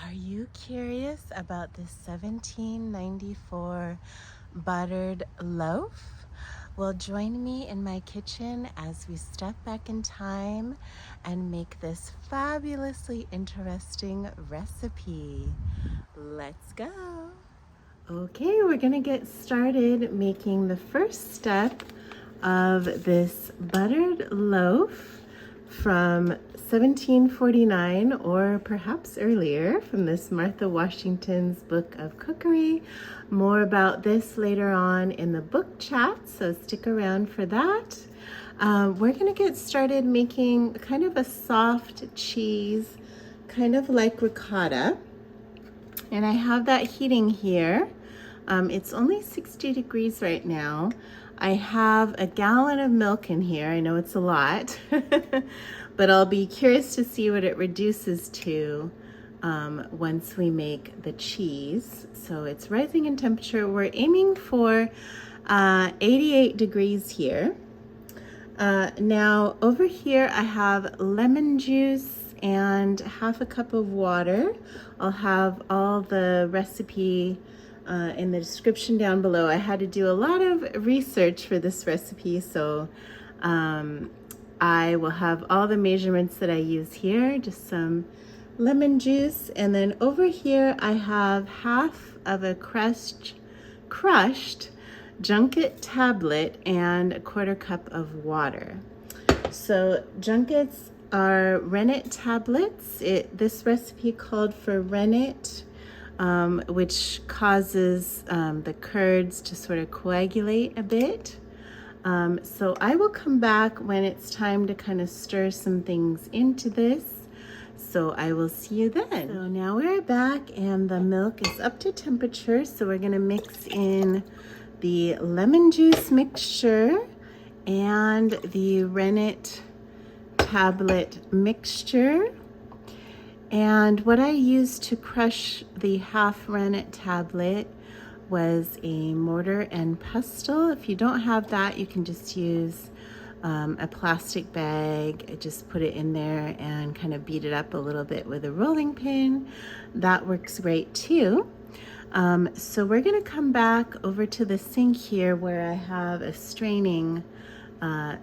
Are you curious about this 1794 buttered loaf? Well, join me in my kitchen as we step back in time and make this fabulously interesting recipe. Let's go. Okay, we're gonna get started making the first step of this buttered loaf from 1749, or perhaps earlier, from this Martha Washington's book of cookery. More about this later on in the book chat, so stick around for that. We're gonna get started making kind of a soft cheese, kind of like ricotta. And I have that heating here. It's only 60 degrees right now. I have a gallon of milk in here. I know it's a lot, but I'll be curious to see what it reduces to once we make the cheese. So it's rising in temperature. We're aiming for 88 degrees here. Now over here I have lemon juice and half a cup of water. I'll have all the recipe in the description down below. I had to do a lot of research for this recipe, so I will have all the measurements that I use here, just some lemon juice. And then over here I have half of a crushed junket tablet and a quarter cup of water. So junkets are rennet tablets. This recipe called for rennet, which causes the curds to sort of coagulate a bit. So I will come back when it's time to kind of stir some things into this. So I will see you then. So now we're back and the milk is up to temperature. So we're gonna mix in the lemon juice mixture and the rennet tablet mixture. And what I used to crush the half rennet tablet was a mortar and pestle. If you don't have that, you can just use a plastic bag. Just put it in there and kind of beat it up a little bit with a rolling pin. That works great too. So we're gonna come back over to the sink here where I have a straining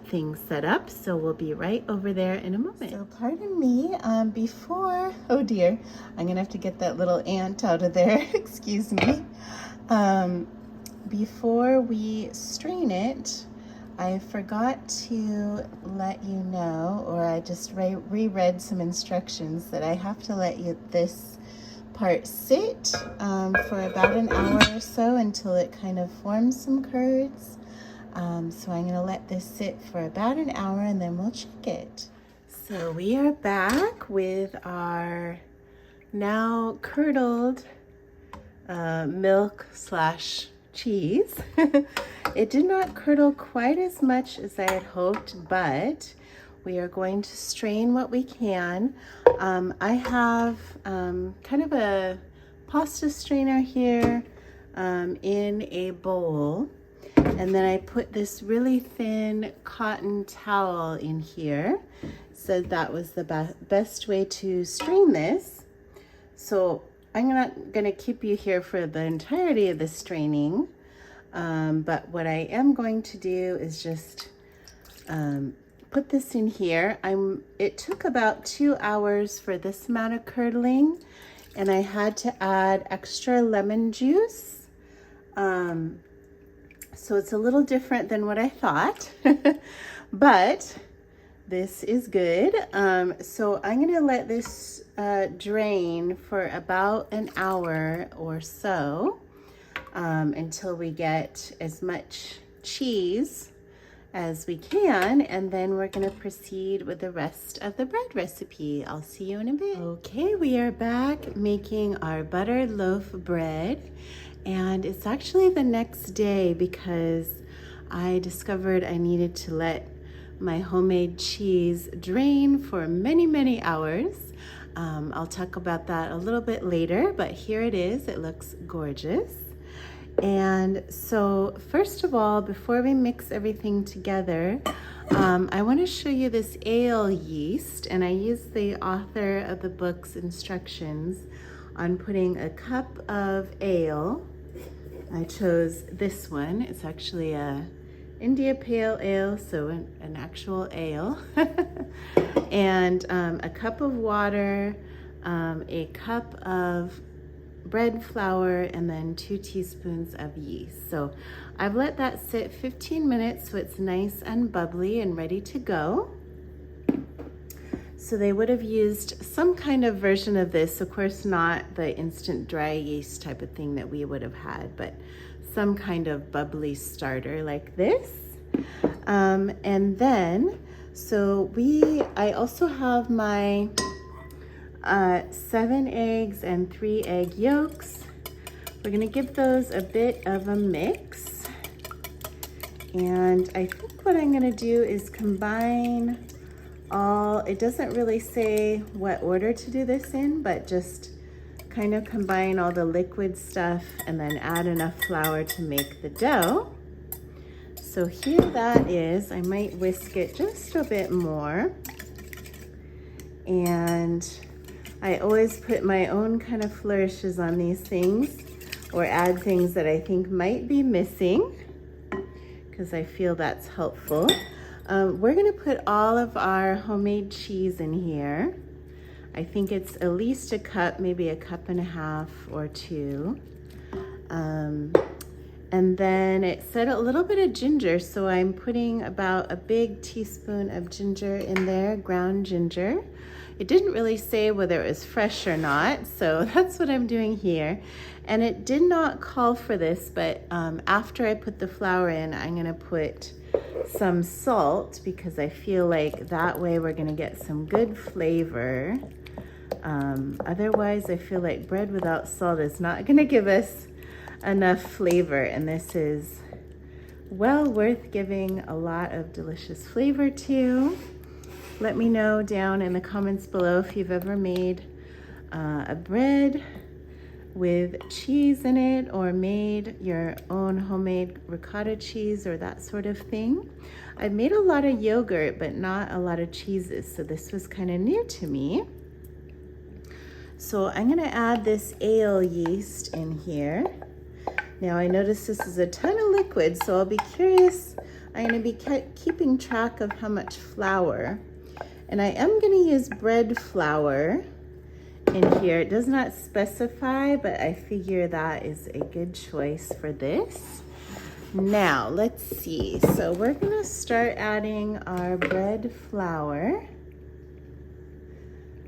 thing set up, so we'll be right over there in a moment. So pardon me, oh dear, I'm gonna have to get that little ant out of there. Excuse me. Before we strain it, I forgot to let you know, or I just reread some instructions, that I have to let this part sit for about an hour or so until it kind of forms some curds. So I'm gonna let this sit for about an hour and then we'll check it. So we are back with our now curdled milk / cheese. It did not curdle quite as much as I had hoped, but we are going to strain what we can. I have kind of a pasta strainer here in a bowl. And then I put this really thin cotton towel in here. Said that was the best way to strain this. So I'm not gonna keep you here for the entirety of the straining. But what I am going to do is just put this in here. It took about 2 hours for this amount of curdling, and I had to add extra lemon juice. So it's a little different than what I thought, but this is good. So I'm gonna let this drain for about an hour or so until we get as much cheese as we can, and then we're gonna proceed with the rest of the bread recipe. I'll see you in a bit. Okay, we are back making our buttered loaf bread. And it's actually the next day because I discovered I needed to let my homemade cheese drain for many, many hours. I'll talk about that a little bit later, but here it is. It looks gorgeous. And so first of all, before we mix everything together, I want to show you this ale yeast, and I used the author of the book's instructions on putting a cup of ale. I chose this one. It's actually a India Pale Ale, so an actual ale. And a cup of water, a cup of bread flour, and then 2 teaspoons of yeast. So I've let that sit 15 minutes so it's nice and bubbly and ready to go. So they would have used some kind of version of this, of course not the instant dry yeast type of thing that we would have had, but some kind of bubbly starter like this. And then, I also have my 7 eggs and 3 egg yolks. We're gonna give those a bit of a mix. And I think what I'm gonna do is combine it doesn't really say what order to do this in, but just kind of combine all the liquid stuff and then add enough flour to make the dough. So here that is. I might whisk it just a bit more. And I always put my own kind of flourishes on these things, or add things that I think might be missing, because I feel that's helpful. We're gonna put all of our homemade cheese in here. I think it's at least a cup, maybe a cup and a half or 2. And then it said a little bit of ginger, so I'm putting about a big teaspoon of ginger in there, ground ginger. It didn't really say whether it was fresh or not, so that's what I'm doing here. And it did not call for this, but after I put the flour in, I'm gonna put some salt, because I feel like that way we're gonna get some good flavor. Otherwise, I feel like bread without salt is not gonna give us enough flavor, and this is well worth giving a lot of delicious flavor to. Let me know down in the comments below if you've ever made a bread with cheese in it, or made your own homemade ricotta cheese or that sort of thing. I've made a lot of yogurt, but not a lot of cheeses, so this was kind of new to me. So I'm gonna add this ale yeast in here. Now I notice this is a ton of liquid, so I'll be curious. I'm gonna be keeping track of how much flour. And I am gonna use bread flour in here. It does not specify, but I figure that is a good choice for this. Now, let's see. So we're gonna start adding our bread flour.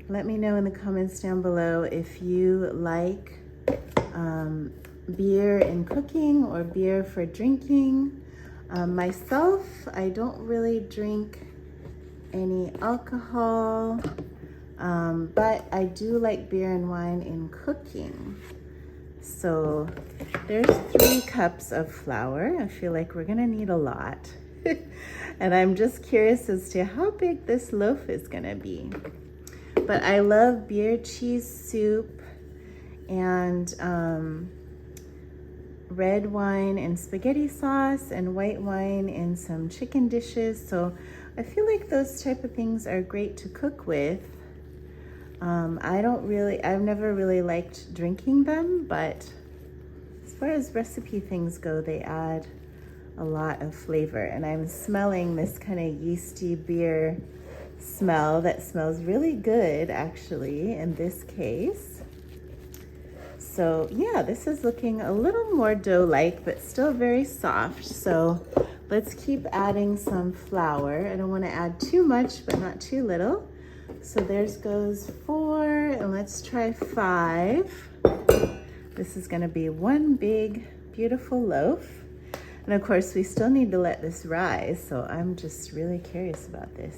Let me know in the comments down below if you like beer in cooking or beer for drinking. Myself, I don't really drink any alcohol, but I do like beer and wine in cooking. So there's 3 cups of flour. I feel like we're gonna need a lot. And I'm just curious as to how big this loaf is gonna be. But I love beer cheese soup and red wine and spaghetti sauce, and white wine in some chicken dishes. So I feel like those type of things are great to cook with. I've never really liked drinking them, but as far as recipe things go, they add a lot of flavor. And I'm smelling this kind of yeasty beer smell that smells really good, actually, in this case. So yeah, this is looking a little more dough-like, but still very soft. So let's keep adding some flour. I don't want to add too much, but not too little. So there's goes 4, and let's try 5. This is going to be one big, beautiful loaf. And of course, we still need to let this rise, so I'm just really curious about this.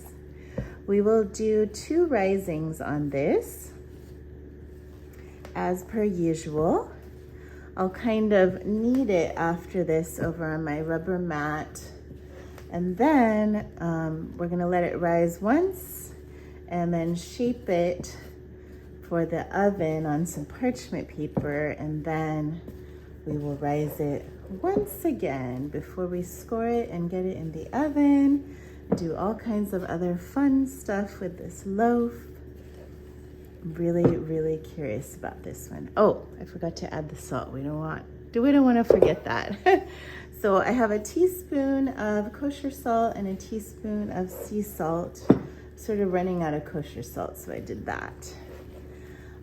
We will do 2 risings on this, as per usual. I'll kind of knead it after this over on my rubber mat. And then we're gonna let it rise once and then shape it for the oven on some parchment paper, and then we will rise it once again before we score it and get it in the oven. Do all kinds of other fun stuff with this loaf. I'm really, really curious about this one. Oh, I forgot to add the salt. We don't want to forget that. So I have a teaspoon of kosher salt and a teaspoon of sea salt. Sort of running out of kosher salt, so I did that.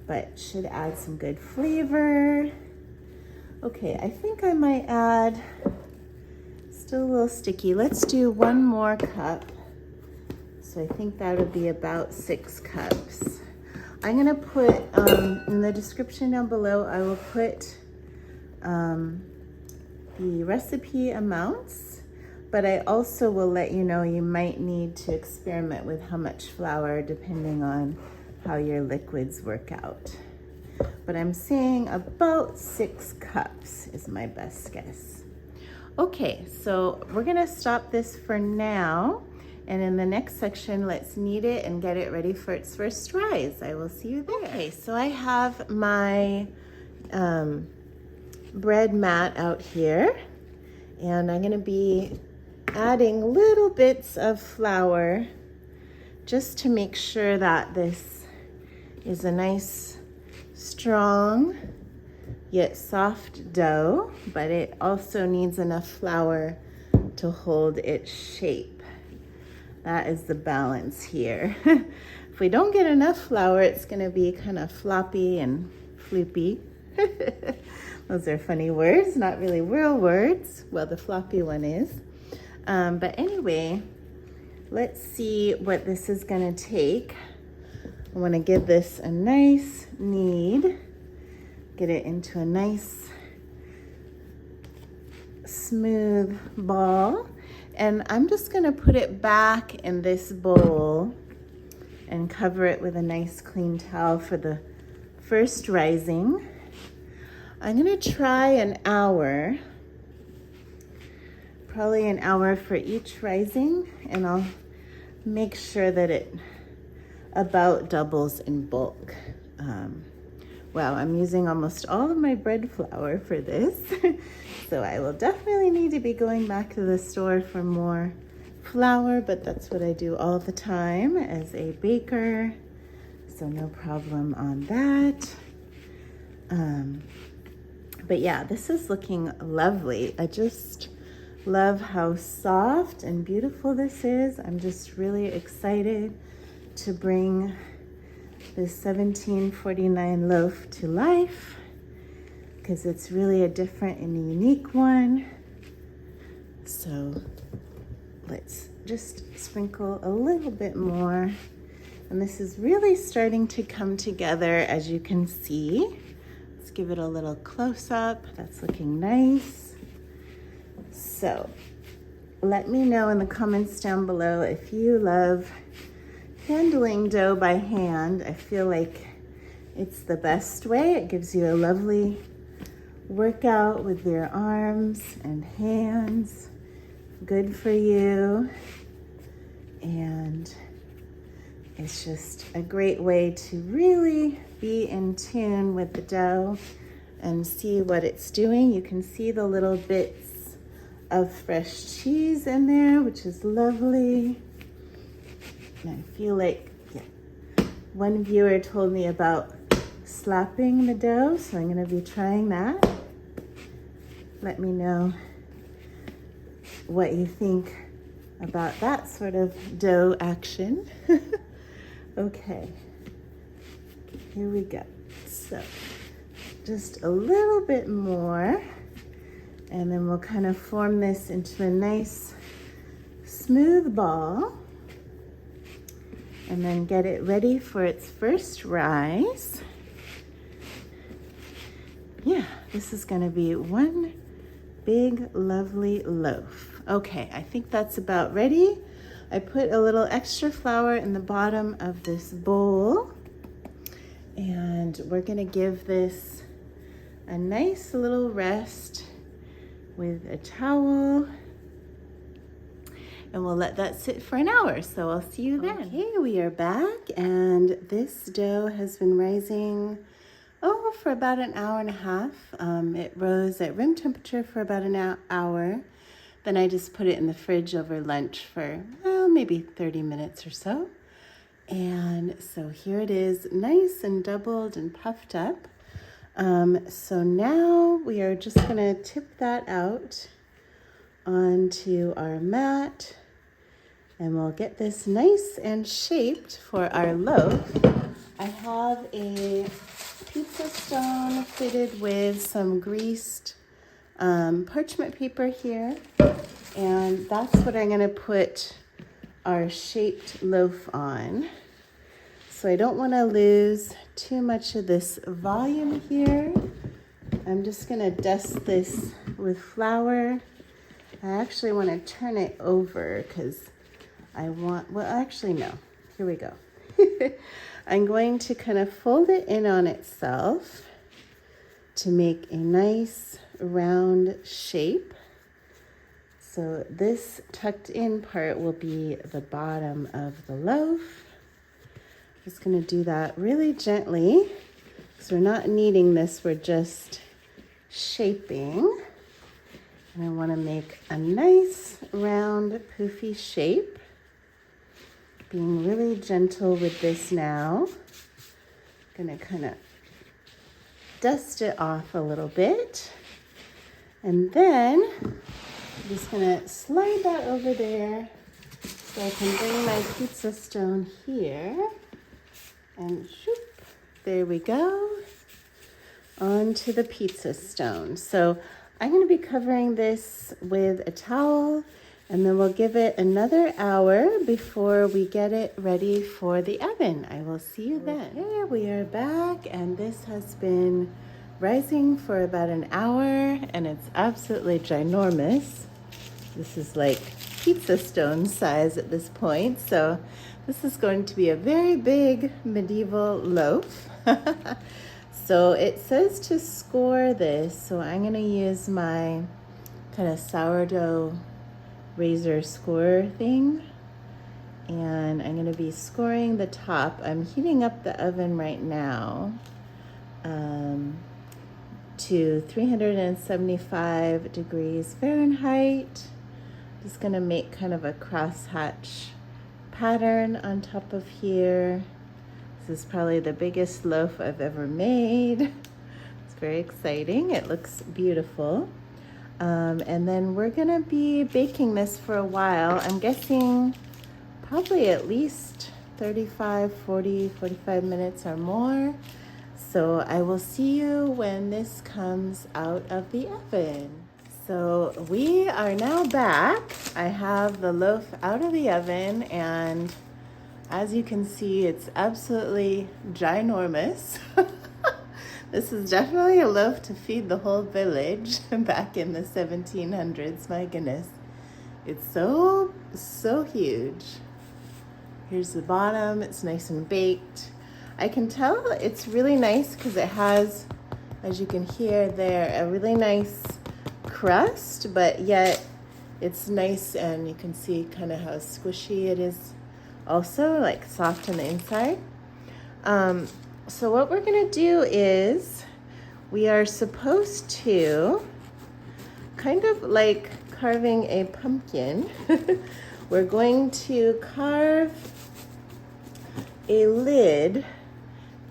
But should add some good flavor. Okay, I think I might add, still a little sticky. Let's do 1 more cup. So I think that would be about 6 cups. I'm gonna put, in the description down below, I will put the recipe amounts, but I also will let you know you might need to experiment with how much flour depending on how your liquids work out. But I'm saying about 6 cups is my best guess. Okay, so we're gonna stop this for now. And in the next section, let's knead it and get it ready for its first rise. I will see you there. Okay, so I have my bread mat out here, and I'm gonna be adding little bits of flour just to make sure that this is a nice, strong, yet soft dough, but it also needs enough flour to hold its shape. That is the balance here. If we don't get enough flour, it's gonna be kind of floppy and floopy. Those are funny words, not really real words. Well, the floppy one is. But anyway, let's see what this is gonna take. I wanna give this a nice knead, get it into a nice smooth ball. And I'm just gonna put it back in this bowl and cover it with a nice clean towel for the first rising. I'm gonna try an hour, probably an hour for each rising, and I'll make sure that it about doubles in bulk. Wow, I'm using almost all of my bread flour for this. So I will definitely need to be going back to the store for more flour, but that's what I do all the time as a baker. So no problem on that. But yeah, this is looking lovely. I just love how soft and beautiful this is. I'm just really excited to bring this 1749 loaf to life because it's really a different and unique one. So let's just sprinkle a little bit more. And this is really starting to come together, as you can see. Let's give it a little close up. That's looking nice. So let me know in the comments down below if you love handling dough by hand. I feel like it's the best way. It gives you a lovely workout with your arms and hands. Good for you. And it's just a great way to really be in tune with the dough and see what it's doing. You can see the little bits of fresh cheese in there, which is lovely. And I feel like, yeah, one viewer told me about slapping the dough, so I'm gonna be trying that. Let me know what you think about that sort of dough action. Okay, here we go. So just a little bit more, and then we'll kind of form this into a nice smooth ball, and then get it ready for its first rise. Yeah, this is gonna be one big, lovely loaf. Okay, I think that's about ready. I put a little extra flour in the bottom of this bowl, and we're gonna give this a nice little rest with a towel, and we'll let that sit for an hour. So I'll see you then. Okay, we are back, and this dough has been rising for about an hour and a half. It rose at room temperature for about an hour. Then I just put it in the fridge over lunch for, well, maybe 30 minutes or so. And so here it is, nice and doubled and puffed up. So now we are just gonna tip that out onto our mat, and we'll get this nice and shaped for our loaf. I have a pizza stone fitted with some greased parchment paper here, and that's what I'm gonna put our shaped loaf on. So I don't want to lose too much of this volume here. I'm just going to dust this with flour. I actually want to turn it over because I want, well, actually no, here we go. I'm going to kind of fold it in on itself to make a nice round shape. So this tucked in part will be the bottom of the loaf. Just going to do that really gently because we're not kneading this, we're just shaping. And I want to make a nice round poofy shape. Being really gentle with this now. Going to kind of dust it off a little bit. And then I'm just going to slide that over there so I can bring my pizza stone here. And shoop, there we go, onto the pizza stone. So I'm going to be covering this with a towel, and then we'll give it another hour before we get it ready for the oven. I will see you then. Okay, we are back, and this has been rising for about an hour, and it's absolutely ginormous. This is like pizza stone size at this point, so this is going to be a very big medieval loaf. So it says to score this, so I'm going to use my kind of sourdough razor score thing, and I'm going to be scoring the top. I'm heating up the oven right now to 375 degrees Fahrenheit. Just going to make kind of a crosshatch pattern on top of here. This is probably the biggest loaf I've ever made. It's very exciting. It looks beautiful. And then we're gonna be baking this for a while. I'm guessing probably at least 35, 40, 45 minutes or more. So I will see you when this comes out of the oven. So we are now back. I have the loaf out of the oven, and as you can see, it's absolutely ginormous. This is definitely a loaf to feed the whole village back in the 1700s. My goodness. It's so huge. Here's the bottom. It's nice and baked. I can tell it's really nice because it has, as you can hear there, a really nice crust, but yet it's nice, and you can see kind of how squishy it is also, like soft on the inside. So what we're gonna do is we are supposed to kind of like carving a pumpkin. We're going to carve a lid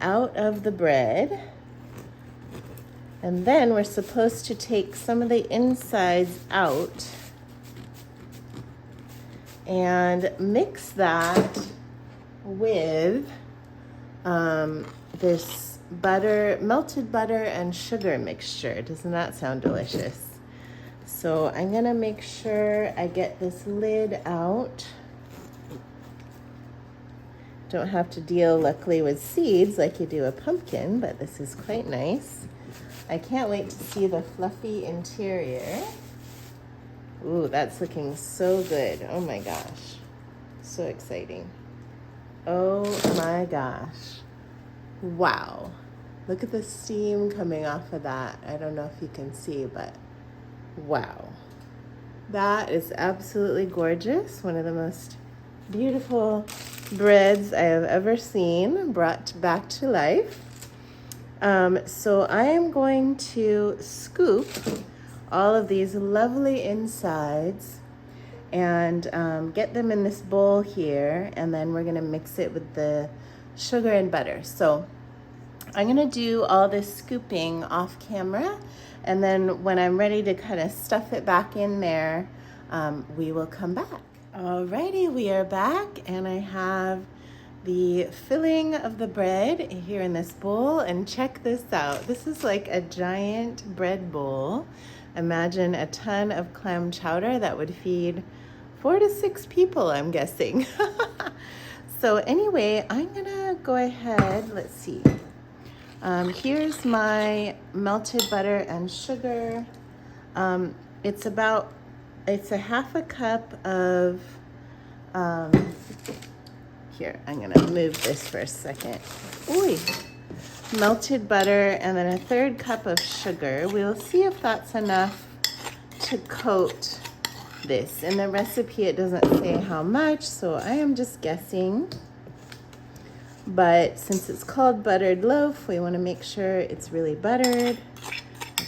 out of the bread, and then we're supposed to take some of the insides out and mix that with this butter, melted butter and sugar mixture. Doesn't that sound delicious? So I'm gonna make sure I get this lid out. Don't have to deal, luckily, with seeds like you do a pumpkin, but this is quite nice. I can't wait to see the fluffy interior. Ooh, that's looking so good. Oh my gosh. So exciting. Oh my gosh. Wow. Look at the steam coming off of that. I don't know if you can see, but wow. That is absolutely gorgeous. One of the most beautiful breads I have ever seen, brought back to life. So I am going to scoop all of these lovely insides and get them in this bowl here, and then we're gonna mix it with the sugar and butter. So I'm gonna do all this scooping off camera, and then when I'm ready to kind of stuff it back in there, we will come back. Alrighty, we are back, and I have the filling of the bread here in this bowl, and check this out. This is like a giant bread bowl. Imagine a ton of clam chowder that would feed 4 to 6 people, I'm guessing. So anyway, I'm gonna go ahead, let's see. Here's my melted butter and sugar. It's a half a cup of, here, I'm gonna move this for a second. Ooh, melted butter, and then a 1/3 cup of sugar. We'll see if that's enough to coat this. In the recipe, it doesn't say how much, so I am just guessing. But since it's called buttered loaf, we want to make sure it's really buttered.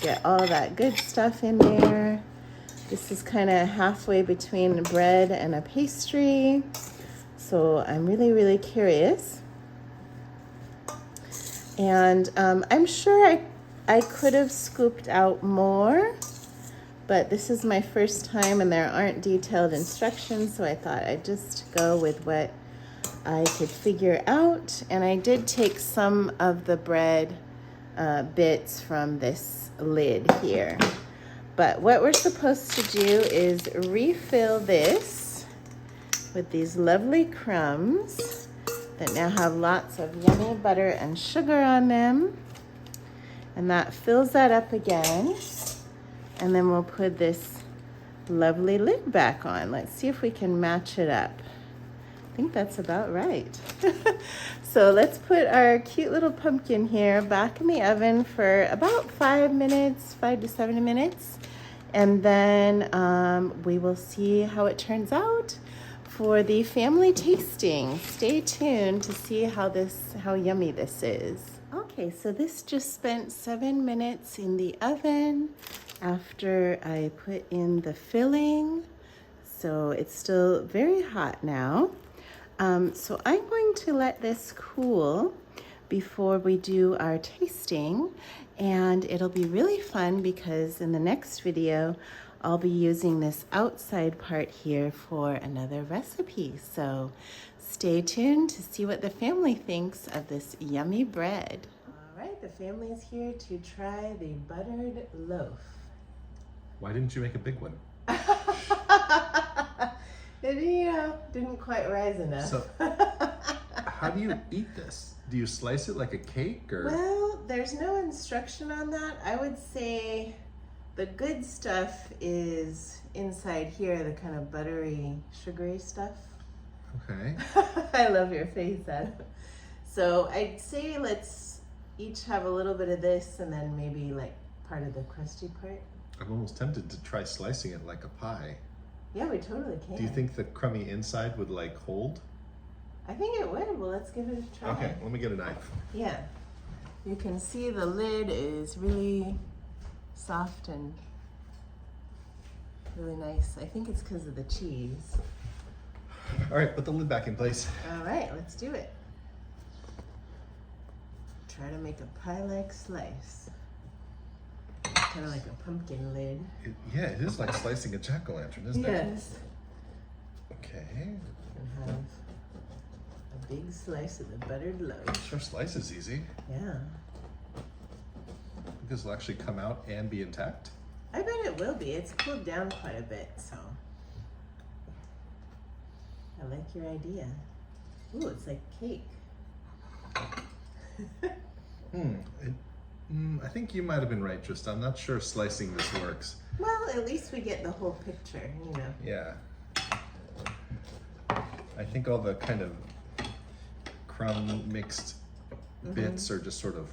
Get all that good stuff in there. This is kind of halfway between bread and a pastry. So I'm really, really curious. And I'm sure I could have scooped out more, but this is my first time and there aren't detailed instructions, so I thought I'd just go with what I could figure out. And I did take some of the bread bits from this lid here. But what we're supposed to do is refill this with these lovely crumbs that now have lots of yummy butter and sugar on them. And that fills that up again. And then we'll put this lovely lid back on. Let's see if we can match it up. I think that's about right. So let's put our cute little pumpkin here back in the oven for about 5 minutes, 5 to 7 minutes. And then we will see how it turns out for the family tasting. Stay tuned to see how yummy this is. Okay, so this just spent 7 minutes in the oven after I put in the filling. So it's still very hot now. So I'm going to let this cool before we do our tasting, and it'll be really fun because in the next video I'll be using this outside part here for another recipe. So stay tuned to see what the family thinks of this yummy bread. All right, the family is here to try the buttered loaf. Why didn't you make a big one? It, didn't quite rise enough. So, how do you eat this? Do you slice it like a cake, or? Well, there's no instruction on that. I would say the good stuff is inside here, the kind of buttery, sugary stuff. Okay. I love your face, Adam. So I'd say let's each have a little bit of this and then maybe like part of the crusty part. I'm almost tempted to try slicing it like a pie. Yeah, we totally can. Do you think the crummy inside would like hold? I think it would. Well, let's give it a try. Okay, let me get a knife. Yeah. You can see the lid is really soft and really nice. I think it's because of the cheese. All right, put the lid back in place. All right, let's do it. Try to make a pie-like slice. Kind of like a pumpkin lid. Yeah, it is like slicing a jack-o'-lantern, isn't it? Yes. Okay. And have a big slice of the buttered loaf. Sure, slice is easy. Yeah. This will actually come out and be intact. I bet it will be. It's cooled down quite a bit, so. I like your idea. Ooh, it's like cake. I think you might have been right, Trista. I'm not sure if slicing this works. Well, at least we get the whole picture, you know. Yeah. I think all the kind of crumb mixed bits are just sort of,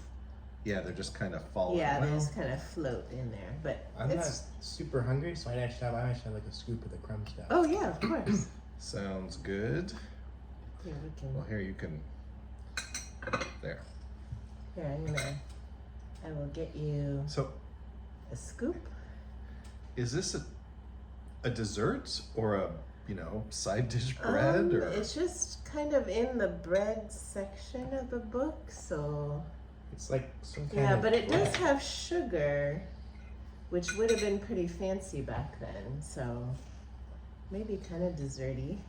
yeah, they're just kind of falling. Yeah, they just kind of float in there, but I'm not super hungry, so I actually have like a scoop of the crumb stuff. Oh yeah, of course. Sounds good. Here we can. Well, here you can. There. Here, I will get you So, a scoop. is this a dessert or a, side dish bread or? It's just kind of in the bread section of the book, so. It's like some kind Yeah, of but it does bread. have sugar, which would have been pretty fancy back then, so maybe kind of desserty.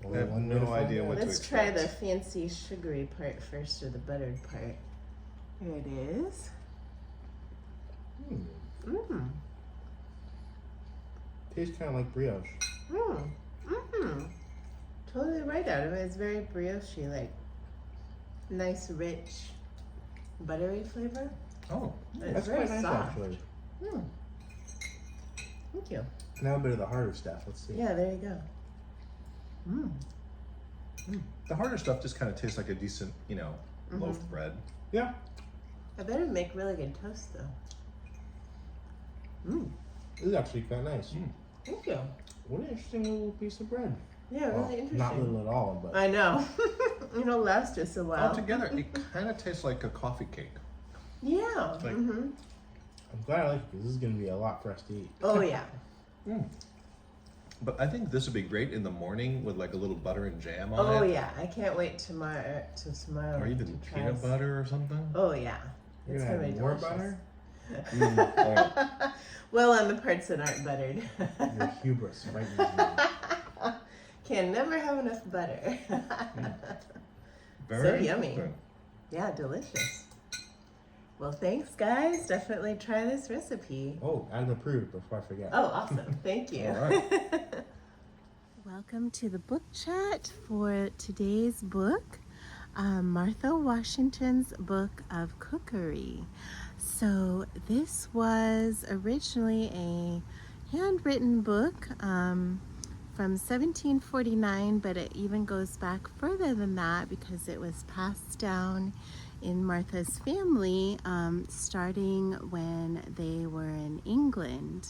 Only I have one way no to find idea out. what to Let's try the expect. fancy sugary part first, or the buttered part. Here it is. Mmm. Tastes kind of like brioche. Mmm. Mmm. Totally right out of it. It's very brioche-y, like nice, rich, buttery flavor. Oh, It's That's very quite nice, soft. actually. Mm. Thank you. Now a bit of the harder stuff. Let's see. Yeah, there you go. Mmm. the harder stuff just kind of tastes like a decent, loaf bread. Yeah. I better make really good toast, though. Mmm. This is actually quite nice. Thank you. What an interesting little piece of bread. Yeah, Well, really interesting. not little at all, but I know. It'll last us a while. Altogether, it kind of tastes like a coffee cake. Yeah. Like- Mm-hmm. I'm glad I like it because this is going to be a lot for us to eat. Oh, yeah. But I think this would be great in the morning with like a little butter and jam on Oh, it. yeah. I can't wait tomorrow Or even to try peanut some. butter or something. Oh, yeah. You're It's going gonna to be have more delicious. butter? Well, on the parts that aren't buttered. Your hubris frightens me. Can never have enough butter. Very yummy. interesting. Yeah, delicious. Well, thanks, guys. Definitely try this recipe. Oh, add approved before I forget. Oh, awesome. Thank you. All right. Welcome to the book chat for today's book, Martha Washington's book of cookery. So this was originally a handwritten book from 1749, but it even goes back further than that because it was passed down in Martha's family starting when they were in England.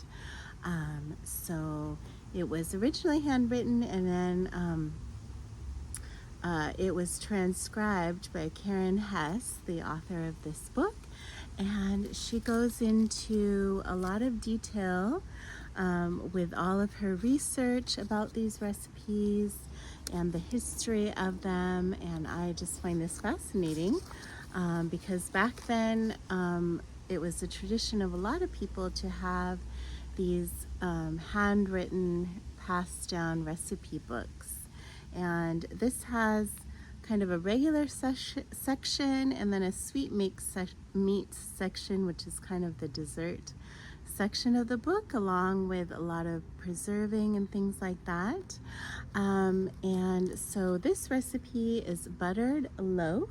So it was originally handwritten, and then it was transcribed by Karen Hess, the author of this book, and she goes into a lot of detail with all of her research about these recipes and the history of them, and I just find this fascinating because back then it was a tradition of a lot of people to have these handwritten, passed down recipe books. And this has kind of a regular section and then a sweet meat section, which is kind of the dessert section of the book, along with a lot of preserving and things like that. And so this recipe is buttered loaf.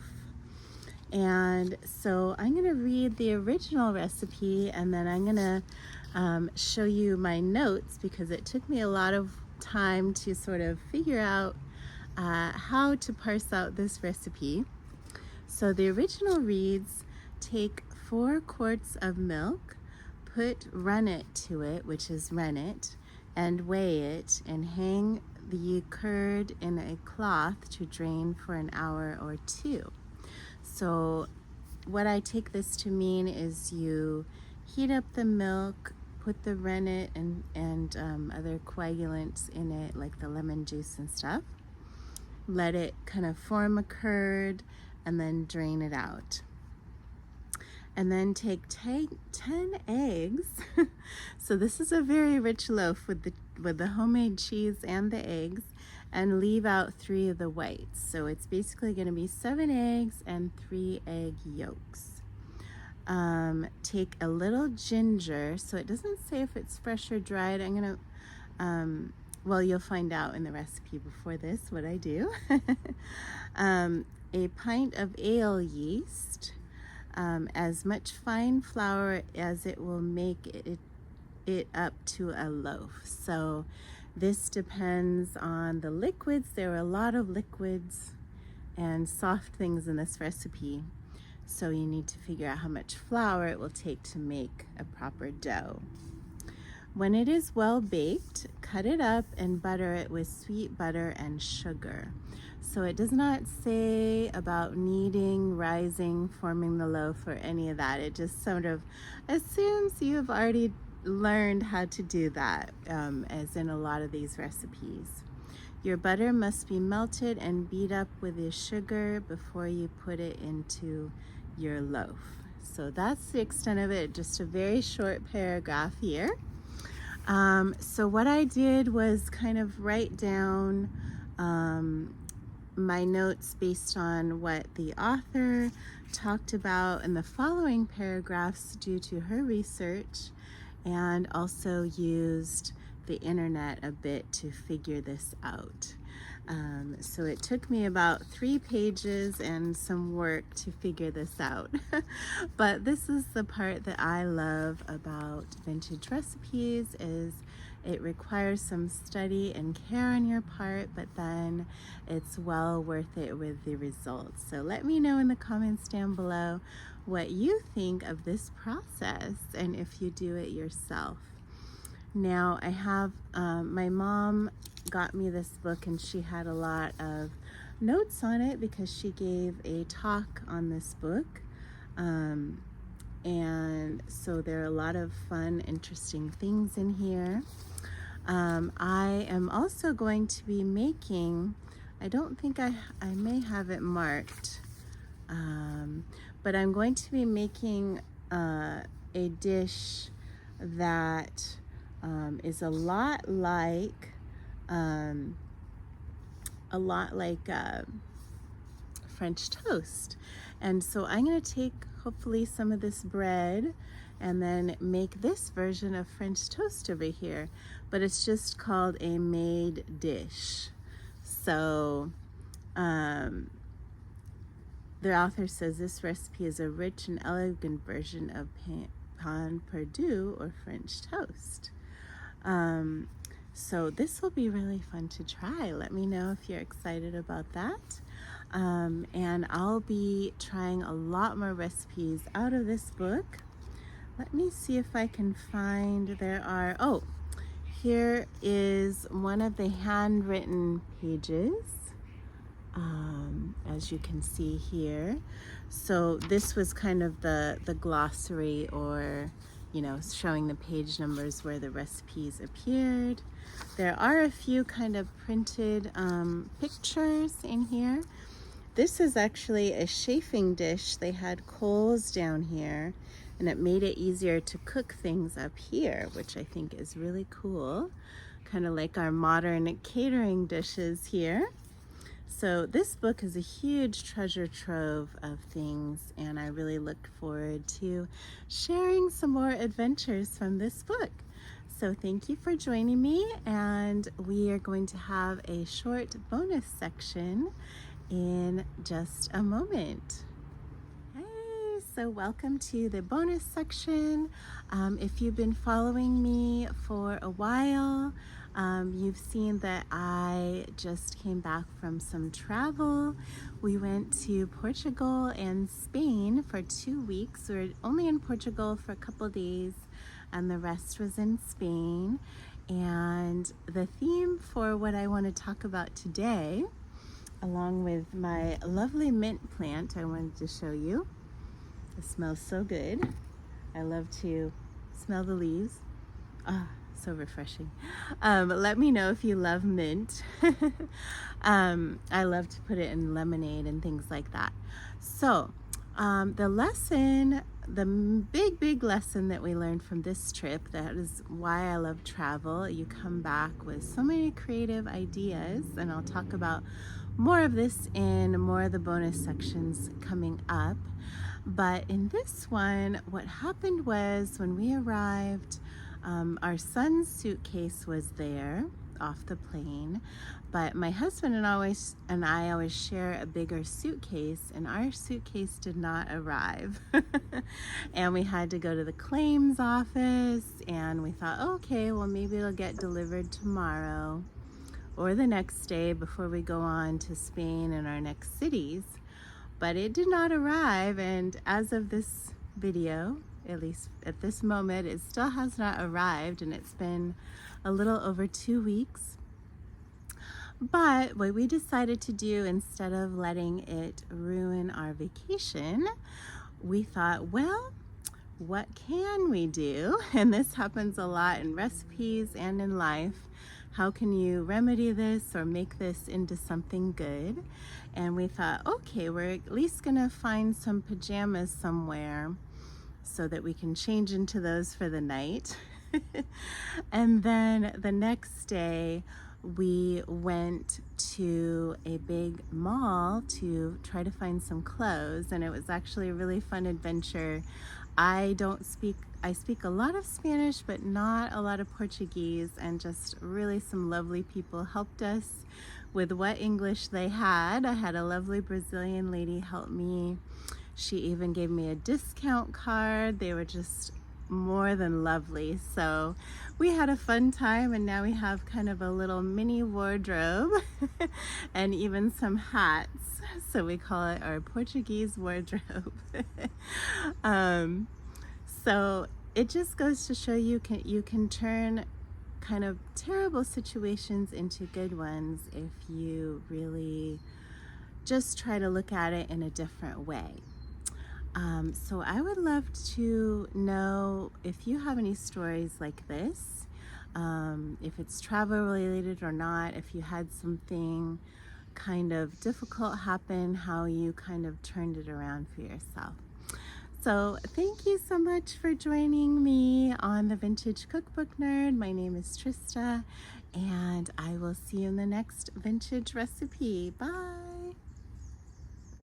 And so I'm going to read the original recipe, and then I'm going to show you my notes because it took me a lot of time to sort of figure out how to parse out this recipe. So the original reads, take 4 quarts of milk, put rennet to it, which is rennet, and weigh it, and hang the curd in a cloth to drain for an hour or 2. So what I take this to mean is you heat up the milk, put the rennet and other coagulants in it, like the lemon juice and stuff. Let it kind of form a curd and then drain it out. And then take 10 eggs. So this is a very rich loaf with the homemade cheese and the eggs, and leave out 3 of the whites. So it's basically going to be 7 eggs and 3 egg yolks. Take a little ginger. So it doesn't say if it's fresh or dried. I'm going to, well, you'll find out in the recipe before this what I do. A pint of ale yeast, as much fine flour as it will make it up to a loaf. So this depends on the liquids. There are a lot of liquids and soft things in this recipe. So you need to figure out how much flour it will take to make a proper dough. When it is well baked, cut it up and butter it with sweet butter and sugar. So it does not say about kneading, rising, forming the loaf, or any of that. It just sort of assumes you have already learned how to do that, as in a lot of these recipes. Your butter must be melted and beat up with your sugar before you put it into your loaf. So that's the extent of it, just a very short paragraph here. So what I did was kind of write down my notes based on what the author talked about in the following paragraphs due to her research, and also used the internet a bit to figure this out. So it took me about 3 pages and some work to figure this out. But this is the part that I love about vintage recipes, is it requires some study and care on your part, but then it's well worth it with the results. So let me know in the comments down below what you think of this process and if you do it yourself. Now I have, my mom got me this book and she had a lot of notes on it because she gave a talk on this book. And so there are a lot of fun, interesting things in here. I am also going to be making, I don't think I may have it marked, but I'm going to be making a dish that is a lot like French toast. And so I'm going to take hopefully some of this bread and then make this version of French toast over here, but it's just called a made dish. So the author says this recipe is a rich and elegant version of pain perdu or French toast. So this will be really fun to try. Let me know if you're excited about that. And I'll be trying a lot more recipes out of this book. Let me see if I can find, oh, here is one of the handwritten pages, as you can see here. So this was kind of the glossary, or, you know, showing the page numbers where the recipes appeared. There are a few kind of printed pictures in here. This is actually a chafing dish. They had coals down here, and it made it easier to cook things up here, which I think is really cool. Kind of like our modern catering dishes here. So this book is a huge treasure trove of things, and I really look forward to sharing some more adventures from this book. So thank you for joining me, and we are going to have a short bonus section in just a moment. Hey, so welcome to the bonus section. If you've been following me for a while, you've seen that I just came back from some travel. We went to Portugal and Spain for 2 weeks. We were only in Portugal for a couple days, and the rest was in Spain. And the theme for what I want to talk about today, along with my lovely mint plant I wanted to show you. It smells so good. I love to smell the leaves. Ah, so refreshing. Let me know if you love mint. I love to put it in lemonade and things like that. So the lesson, the big lesson that we learned from this trip, that is why I love travel. You come back with so many creative ideas, and I'll talk about more of this in more of the bonus sections coming up. But in this one, what happened was when we arrived, our son's suitcase was there off the plane, but my husband and I always share a bigger suitcase, and our suitcase did not arrive. And we had to go to the claims office, and we thought, okay, well, maybe it'll get delivered tomorrow or the next day before we go on to Spain and our next cities. But it did not arrive, and as of this video, at least at this moment, it still has not arrived, and it's been a little over 2 weeks. But what we decided to do, instead of letting it ruin our vacation, we thought, well, what can we do? And this happens a lot in recipes and in life. How can you remedy this or make this into something good? And we thought, okay, we're at least gonna find some pajamas somewhere so that we can change into those for the night. And then the next day, we went to a big mall to try to find some clothes, and it was actually a really fun adventure. I speak a lot of Spanish, but not a lot of Portuguese, and just really some lovely people helped us with what English they had. I had a lovely Brazilian lady help me. She even gave me a discount card. They were just more than lovely. So we had a fun time, and now we have kind of a little mini wardrobe and even some hats. So we call it our Portuguese wardrobe. So it just goes to show you can turn kind of terrible situations into good ones if you really just try to look at it in a different way. So I would love to know if you have any stories like this, if it's travel related or not, if you had something kind of difficult happen, how you kind of turned it around for yourself. So thank you so much for joining me on the Vintage Cookbook Nerd. My name is Trista, and I will see you in the next vintage recipe. Bye.